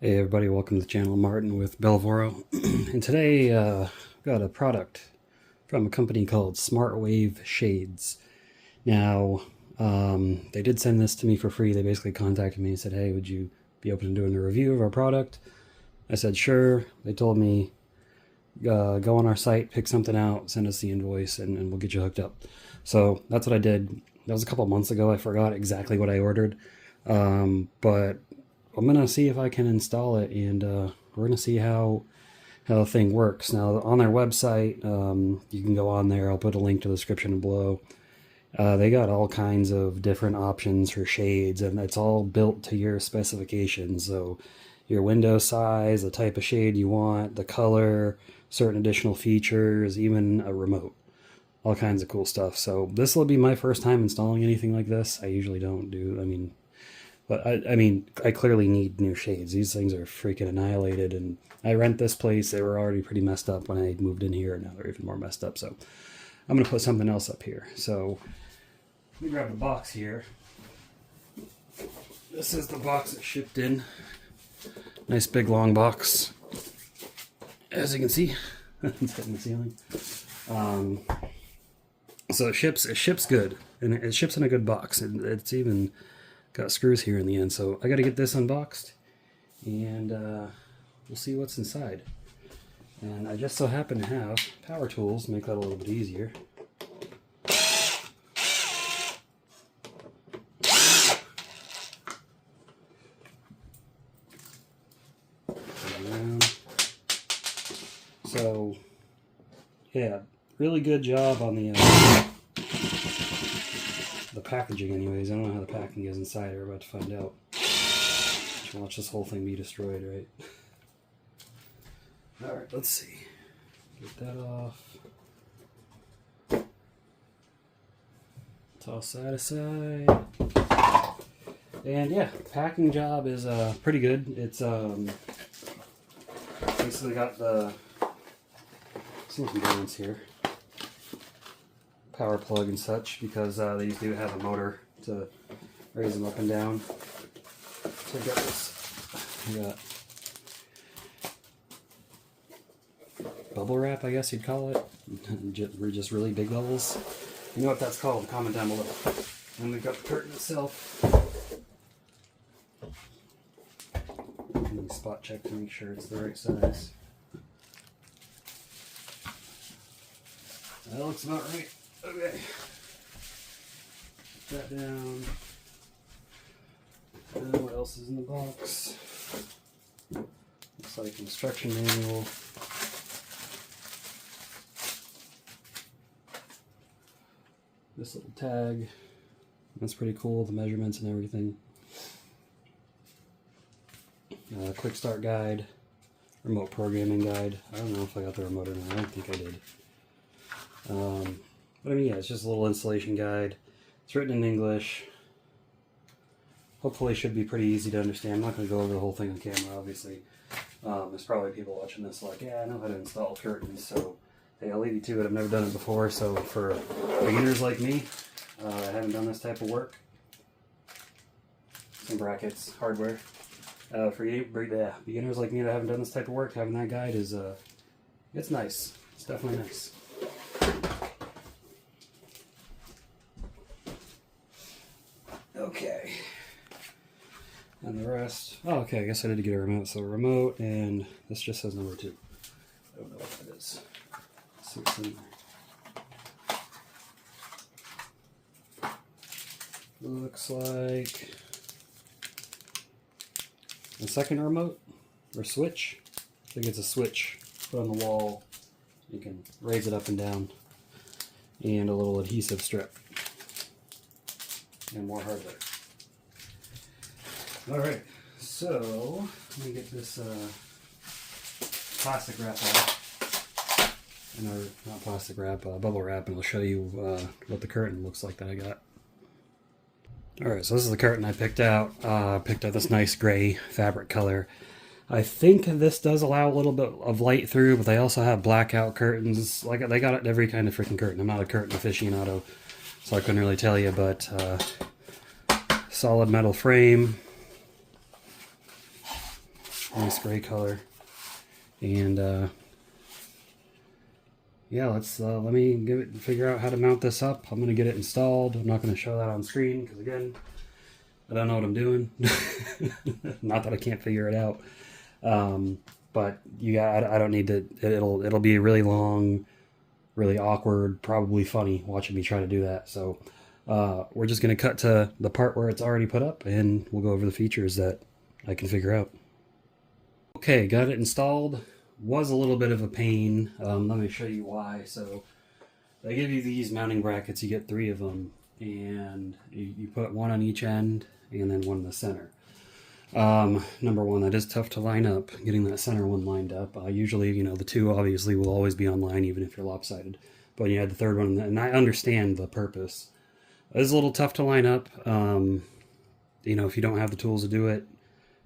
Hey everybody, welcome to the channel. Martin with Belvoro. And today I've got a product from a company called SmartWave Shades. Now, they did send this to me for free. They basically contacted me and said, hey, would you be open to doing a review of our product? I said, sure. They told me, go on our site, pick something out, send us the invoice, and we'll get you hooked up. So that's what I did. That was a couple months ago. I forgot exactly what I ordered. But I'm going to see if I can install it, and we're going to see how the thing works. Now, on their website, you can go on there. I'll put a link to the description below. They got all kinds of different options for shades, and it's all built to your specifications. So your window size, the type of shade you want, the color, certain additional features, even a remote. All kinds of cool stuff. So this will be my first time installing anything like this. I usually don't do, but I clearly need new shades. These things are freaking annihilated, and I rent this place. They were already pretty messed up when I moved in here, and now they're even more messed up. So I'm going to put something else up here. So let me grab the box here. This is the box it shipped in. Nice big long box. As you can see, it's hitting the ceiling. So it ships good, and it ships in a good box, and it's even got screws here in the end. So I got to get this unboxed, and we'll see what's inside. And I just so happen to have power tools to make that a little bit easier. So yeah, really good job on the packaging anyways. I don't know how the packing is inside. We're about to find out. Just watch this whole thing be destroyed, right? Alright, let's see. Get that off. Toss that aside. And yeah, packing job is pretty good. It's basically got the some components here. Power plug and such, because these do have a motor to raise them up and down. So I got this. I got bubble wrap, I guess you'd call it. Just really big bubbles. You know what that's called? Comment down below. And we've got the curtain itself. And spot check to make sure it's the right size. That looks about right. Okay. Put that down. And what else is in the box? Looks like instruction manual. This little tag. That's pretty cool, the measurements and everything. Quick start guide. Remote programming guide. I don't know if I got the remote or not. I don't think I did. But I mean, yeah, it's just a little installation guide. It's written in English. Hopefully should be pretty easy to understand. I'm not going to go over the whole thing on camera, obviously. There's probably people watching this like, yeah, I know how to install curtains, so hey, I'll leave you to it. I've never done it before, so for beginners like me, I haven't done this type of work. Some brackets, hardware. For beginners like me that haven't done this type of work, having that guide is, it's nice. It's definitely nice. Okay. And the rest. Oh, okay. I guess I did get a remote. So remote, and this just says number 2. I don't know what that is. Let's see what's in there. Looks like a second remote or switch. I think it's a switch. Put on the wall. You can raise it up and down. And a little adhesive strip. And more hardware. Alright, so let me get this plastic wrap off. Or not plastic wrap, bubble wrap, and I'll show you what the curtain looks like that I got. Alright, so this is the curtain I picked out. Picked out this nice gray fabric color. I think this does allow a little bit of light through, but they also have blackout curtains. Like, they got every kind of freaking curtain. I'm not a curtain aficionado, so I couldn't really tell you, but solid metal frame. nice gray color. And yeah, let me figure out how to mount this up. I'm gonna get it installed. I'm not gonna show that on screen because again, I don't know what I'm doing. Not that I can't figure it out. But I don't need to. It'll be really long, really awkward, probably funny watching me try to do that. So we're just gonna cut to the part where it's already put up, and we'll go over the features that I can figure out. Okay, got it installed. Was a little bit of a pain. Let me show you why. So they give you these mounting brackets. You get 3 of them, and you put one on each end and then one in the center. Number one, that is tough to line up, getting that center one lined up. Usually, you know, the 2 obviously will always be on line even if you're lopsided, but you had the 3rd one, and I understand the purpose. It's a little tough to line up. You know, if you don't have the tools to do it,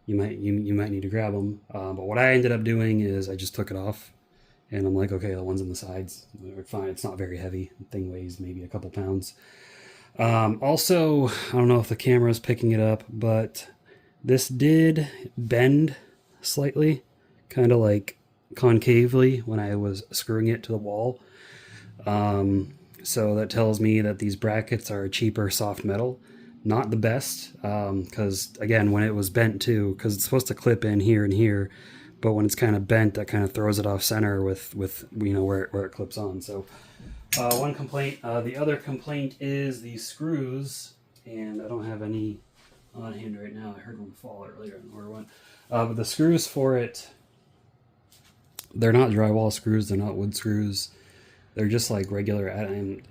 you might need to grab them. But what I ended up doing is I just took it off, and I'm like, okay, the ones on the sides are fine. It's not very heavy. The thing weighs maybe a couple pounds. Also, I don't know if the camera is picking it up, but this did bend slightly, kind of like concavely when I was screwing it to the wall. So that tells me that these brackets are cheaper soft metal. Not the best, because again, when it was bent too, because it's supposed to clip in here and here, but when it's kind of bent, that kind of throws it off center with you know where it clips on. So one complaint. The other complaint is these screws, and I don't have any on hand right now. I heard one fall earlier and order one. But the screws for it, they're not drywall screws. They're not wood screws. They're just like regular. And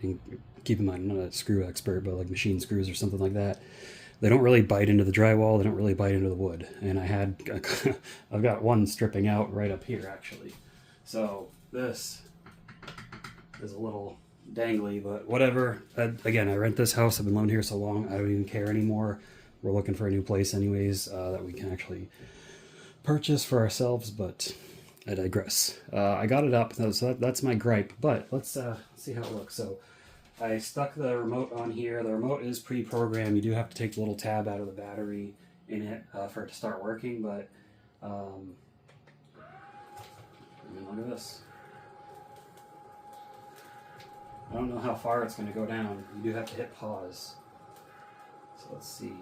keep in mind, I'm not a screw expert, but like machine screws or something like that. They don't really bite into the drywall. They don't really bite into the wood. And I've got one stripping out right up here actually. So this is a little dangly, but whatever. Again, I rent this house. I've been living here so long, I don't even care anymore. We're looking for a new place anyways, that we can actually purchase for ourselves, but I digress. I got it up, so that's my gripe, but let's see how it looks. So I stuck the remote on here. The remote is pre-programmed. You do have to take the little tab out of the battery in it for it to start working, but I mean, look at this. I don't know how far it's going to go down. You do have to hit pause. So let's see.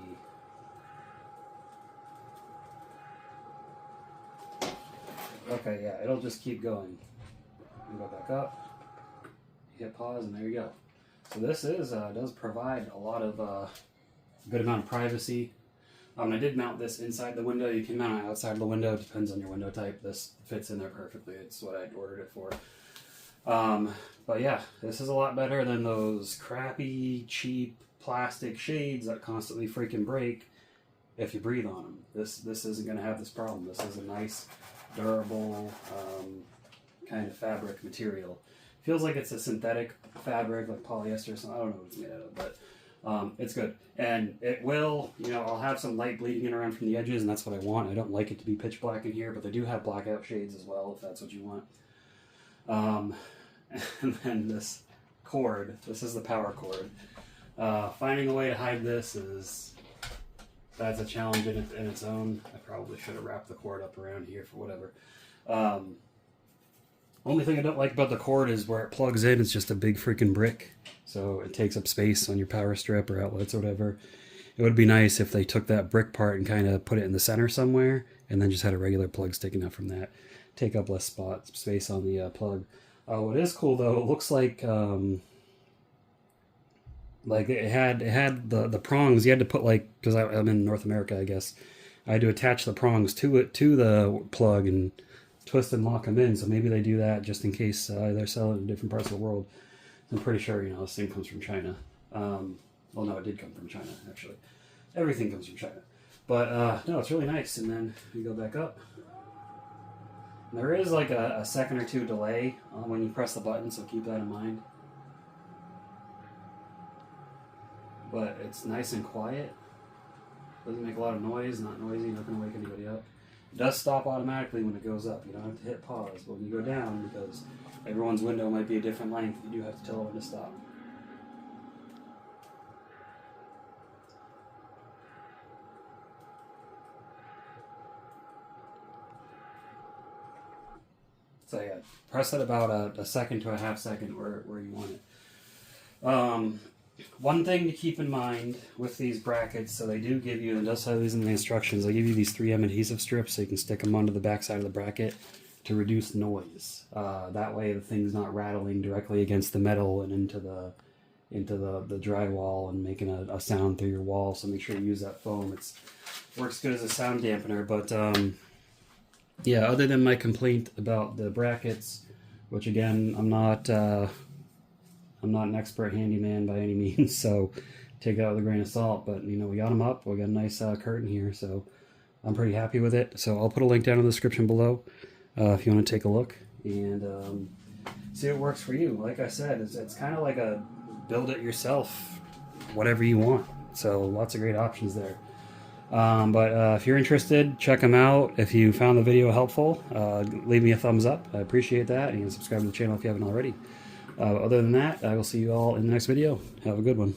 Okay, yeah, it'll just keep going. You go back up, hit pause, and there you go. So this does provide a lot of good amount of privacy. I did mount this inside the window. You can mount it outside the window. It depends on your window type. This fits in there perfectly. It's what I'd ordered it for. But yeah, this is a lot better than those crappy, cheap plastic shades that constantly freaking break if you breathe on them. This isn't going to have this problem. This is a nice, durable kind of fabric material. Feels like it's a synthetic fabric, like polyester or something. I don't know what it's made out of, but it's good. And it will, you know, I'll have some light bleeding in around from the edges, and that's what I want. I don't like it to be pitch black in here, but they do have blackout shades as well, if that's what you want. And then this cord, this is the power cord. Finding a way to hide this that's a challenge in its own. I probably should have wrapped the cord up around here for whatever. Only thing I don't like about the cord is where it plugs in, it's just a big freaking brick. So it takes up space on your power strip or outlets or whatever. It would be nice if they took that brick part and kind of put it in the center somewhere and then just had a regular plug sticking out from that. Take up less space on the plug. What is cool though, it looks like it had the prongs. You had to put because I'm in North America, I guess. I had to attach the prongs to the plug and twist and lock them in. So maybe they do that just in case they're selling in different parts of the world. I'm pretty sure, you know, this thing comes from China. Well, no, it did come from China, actually. Everything comes from China. But, no, it's really nice. And then you go back up. There is like a second or two delay when you press the button, so keep that in mind. But it's nice and quiet. Doesn't make a lot of noise, not noisy, not going to wake anybody up. It does stop automatically when it goes up. You don't have to hit pause. But when you go down, because everyone's window might be a different length, you do have to tell it when to stop. So yeah, press it about a second to a half second where you want it. One thing to keep in mind with these brackets, so they do give you, and it does have these in the instructions, they give you these 3M adhesive strips so you can stick them onto the back side of the bracket to reduce noise. That way the thing's not rattling directly against the metal and into the drywall and making a sound through your wall. So make sure you use that foam. It works good as a sound dampener. But yeah, other than my complaint about the brackets, which again, I'm not an expert handyman by any means, so take it out with a grain of salt. But you know, we got them up. We got a nice curtain here, so I'm pretty happy with it. So I'll put a link down in the description below if you want to take a look and see what works for you. Like I said, it's kind of like a build it yourself, whatever you want. So lots of great options there. But if you're interested, check them out. If you found the video helpful, leave me a thumbs up. I appreciate that. And subscribe to the channel if you haven't already. Other than that, I will see you all in the next video. Have a good one.